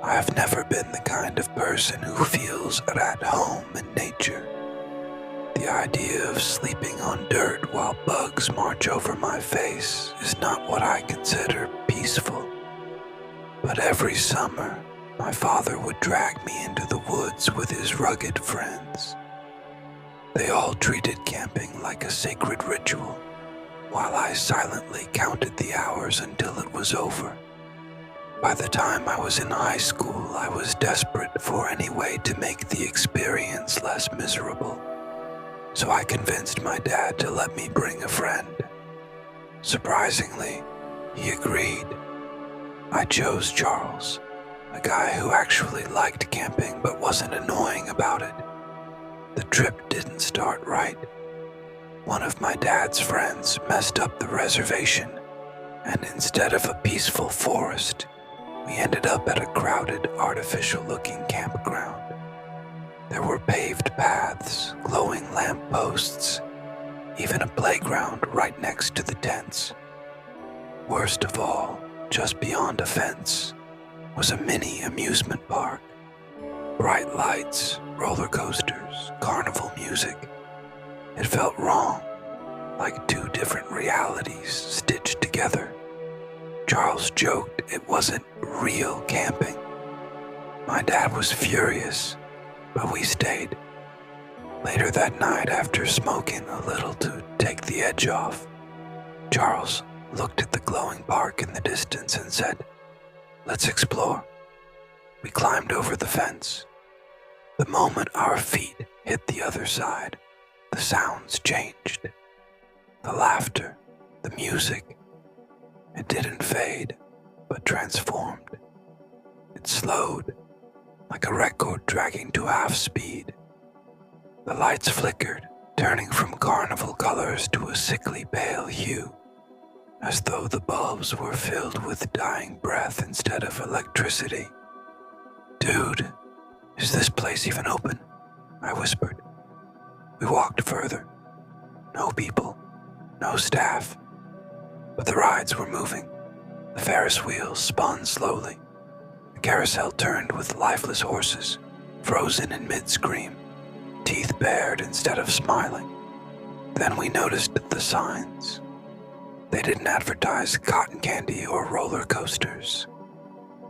I have never been the kind of person who feels at home in nature. The idea of sleeping on dirt while bugs march over my face is not what I consider peaceful. But every summer, my father would drag me into the woods with his rugged friends. They all treated camping like a sacred ritual, while I silently counted the hours until it was over. By the time I was in high school, I was desperate for any way to make the experience less miserable. So I convinced my dad to let me bring a friend. Surprisingly, he agreed. I chose Charles, a guy who actually liked camping but wasn't annoying about it. The trip didn't start right. One of my dad's friends messed up the reservation, and instead of a peaceful forest, we ended up at a crowded, artificial-looking campground. There were paved paths, glowing lampposts, even a playground right next to the tents. Worst of all, just beyond a fence, was a mini amusement park. Bright lights, roller coasters, carnival music. It felt wrong, like two different realities stitched together. Charles joked it wasn't real camping. My dad was furious, but we stayed. Later that night, after smoking a little to take the edge off, Charles looked at the glowing park in the distance and said, "Let's explore." We climbed over the fence. The moment our feet hit the other side, the sounds changed. The laughter, the music. It didn't fade, but transformed. It slowed, like a record dragging to half speed. The lights flickered, turning from carnival colors to a sickly pale hue, as though the bulbs were filled with dying breath instead of electricity. "Dude, is this place even open?" I whispered. We walked further. No people, no staff. But the rides were moving. The Ferris wheels spun slowly. The carousel turned with lifeless horses, frozen in mid-scream, teeth bared instead of smiling. Then we noticed the signs. They didn't advertise cotton candy or roller coasters.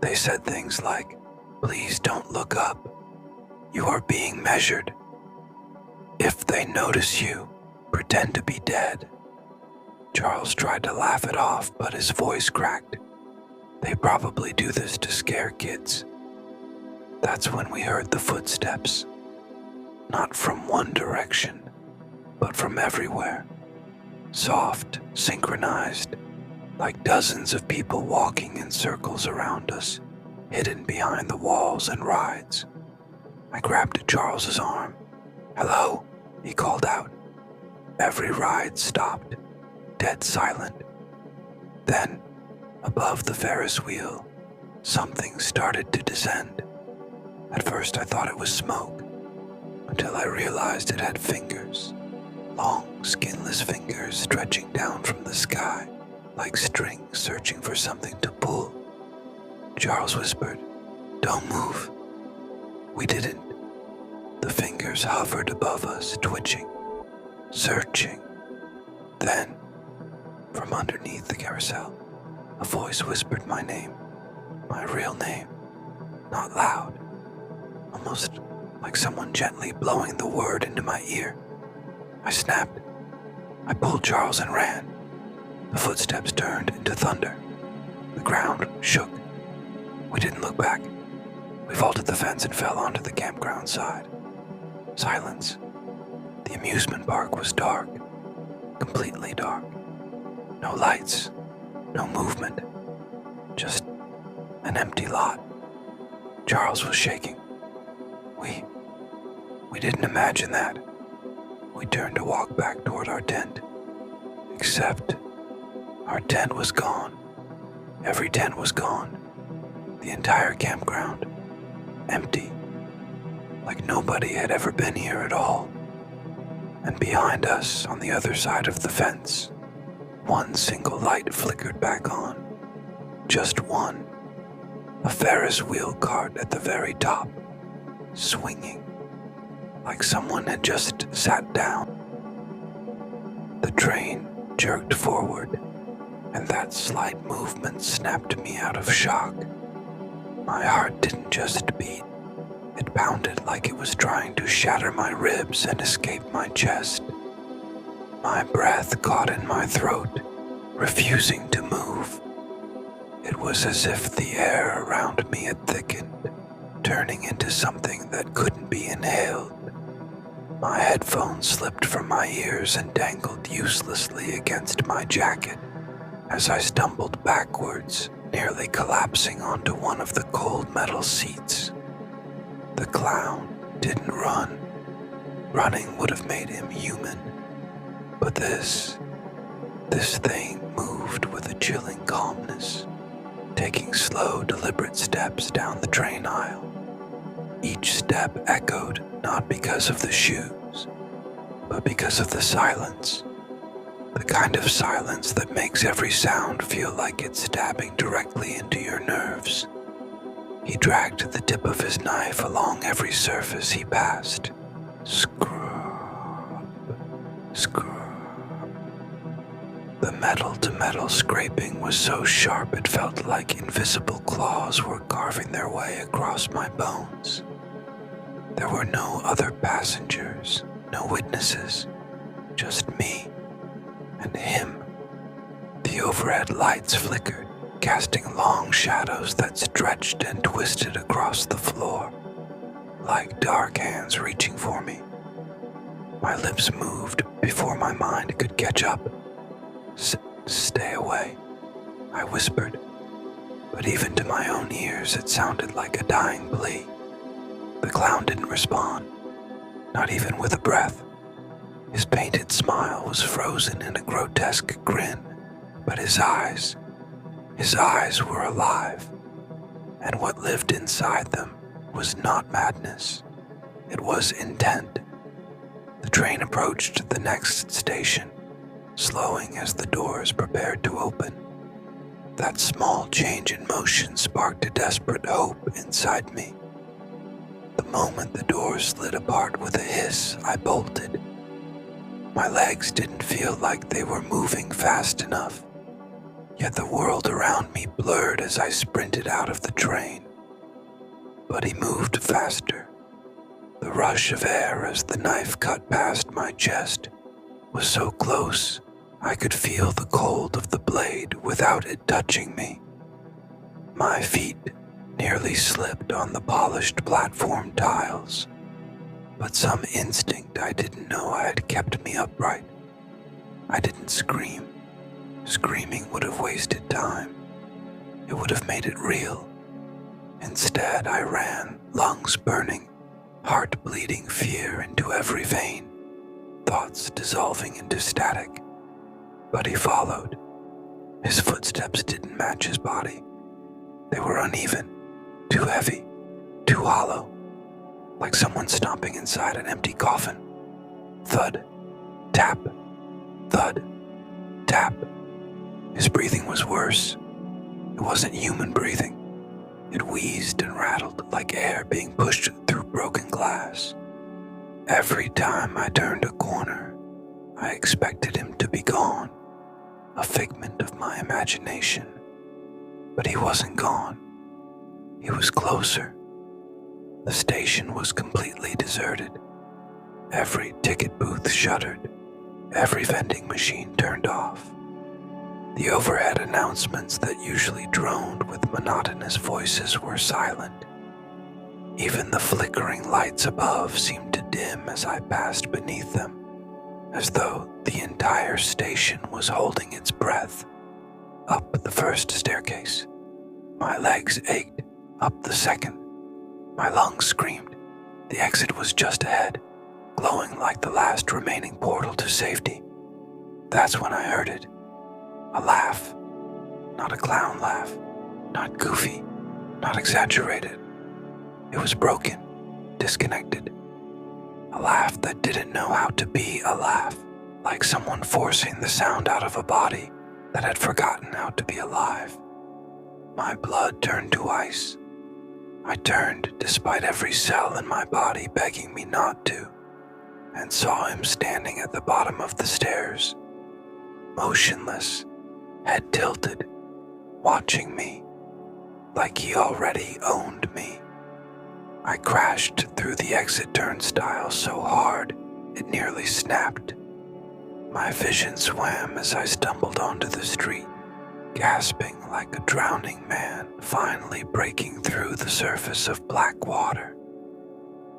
They said things like, "Please don't look up. You are being measured. If they notice you, pretend to be dead." Charles tried to laugh it off, but his voice cracked. "They probably do this to scare kids." That's when we heard the footsteps. Not from one direction, but from everywhere. Soft, synchronized, like dozens of people walking in circles around us, hidden behind the walls and rides. I grabbed Charles's arm. "Hello," he called out. Every ride stopped, dead silent. Then, above the Ferris wheel, something started to descend. At first I thought it was smoke, until I realized it had fingers, long, skinless fingers stretching down from the sky, like strings searching for something to pull. Charles whispered, "Don't move." We didn't. The fingers hovered above us, twitching, searching. Then, from underneath the carousel, a voice whispered my name, my real name, not loud, almost like someone gently blowing the word into my ear. I snapped. I pulled Charles and ran. The footsteps turned into thunder. The ground shook. We didn't look back. We vaulted the fence and fell onto the campground side. Silence. The amusement park was dark, completely dark. No lights, no movement, just an empty lot. Charles was shaking. We didn't imagine that. We turned to walk back toward our tent. Except our tent was gone. Every tent was gone. The entire campground. Empty. Like nobody had ever been here at all. And behind us, on the other side of the fence, one single light flickered back on. Just one. a Ferris wheel cart at the very top, swinging like someone had just sat down. The train jerked forward, and that slight movement snapped me out of shock. My heart didn't just beat, it pounded like it was trying to shatter my ribs and escape my chest. My breath caught in my throat, refusing to move. It was as if the air around me had thickened, turning into something that couldn't be inhaled. My headphones slipped from my ears and dangled uselessly against my jacket as I stumbled backwards, nearly collapsing onto one of the cold metal seats. The clown didn't run. Running would have made him human. But this thing moved with a chilling calmness, taking slow, deliberate steps down the train aisle. Each step echoed not because of the shoes, but because of the silence. The kind of silence that makes every sound feel like it's stabbing directly into your nerves. He dragged the tip of his knife along every surface he passed. Scrub, scrub. The metal-to-metal scraping was so sharp it felt like invisible claws were carving their way across my bones. There were no other passengers, no witnesses, just me and him. The overhead lights flickered, casting long shadows that stretched and twisted across the floor, like dark hands reaching for me. My lips moved before my mind could catch up. Stay away, I whispered, but even to my own ears it sounded like a dying plea. The clown didn't respond, not even with a breath. His painted smile was frozen in a grotesque grin, but his eyes were alive, and what lived inside them was not madness. It was intent. The train approached the next station, slowing as the doors prepared to open. That small change in motion sparked a desperate hope inside me. The moment the doors slid apart with a hiss, I bolted. My legs didn't feel like they were moving fast enough, yet the world around me blurred as I sprinted out of the train. But he moved faster. The rush of air as the knife cut past my chest was so close I could feel the cold of the blade without it touching me. My feet nearly slipped on the polished platform tiles, but some instinct I didn't know I had kept me upright. I didn't scream. Screaming would have wasted time. It would have made it real. Instead, I ran, lungs burning, heart bleeding fear into every vein, thoughts dissolving into static. But he followed. His footsteps didn't match his body. They were uneven, too heavy, too hollow, like someone stomping inside an empty coffin. Thud, tap, thud, tap. His breathing was worse. It wasn't human breathing. It wheezed and rattled like air being pushed through broken glass. Every time I turned a corner, I expected him to be gone, a figment of my imagination. But he wasn't gone. He was closer. The station was completely deserted. Every ticket booth shuttered. Every vending machine turned off. The overhead announcements that usually droned with monotonous voices were silent. Even the flickering lights above seemed to dim as I passed beneath them, as though the entire station was holding its breath. Up the first staircase, my legs ached. Up the second, my lungs screamed. The exit was just ahead, glowing like the last remaining portal to safety. That's when I heard it. A laugh. Not a clown laugh. Not goofy. Not exaggerated. It was broken, disconnected. A laugh that didn't know how to be a laugh, like someone forcing the sound out of a body that had forgotten how to be alive. My blood turned to ice. I turned despite every cell in my body begging me not to, and saw him standing at the bottom of the stairs, motionless, head tilted, watching me, like he already owned me. I crashed through the exit turnstile so hard it nearly snapped. My vision swam as I stumbled onto the street, gasping like a drowning man finally breaking through the surface of black water.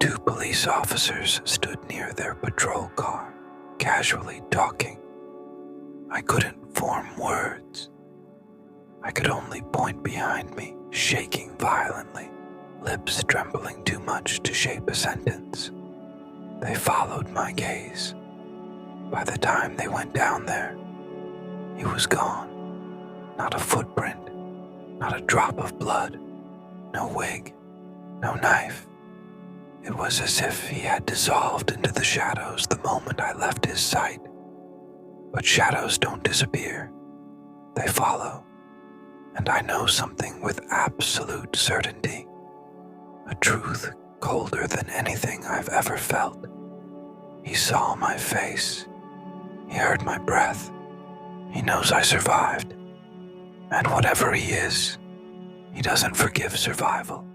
2 police officers stood near their patrol car, casually talking. I couldn't form words. I could only point behind me, shaking violently, lips trembling too much to shape a sentence. They followed my gaze. By the time they went down there, he was gone. Not a footprint, not a drop of blood, no wig, no knife. It was as if he had dissolved into the shadows the moment I left his sight. But shadows don't disappear. They follow. And I know something with absolute certainty. A truth colder than anything I've ever felt. He saw my face. He heard my breath. He knows I survived. And whatever he is, he doesn't forgive survival.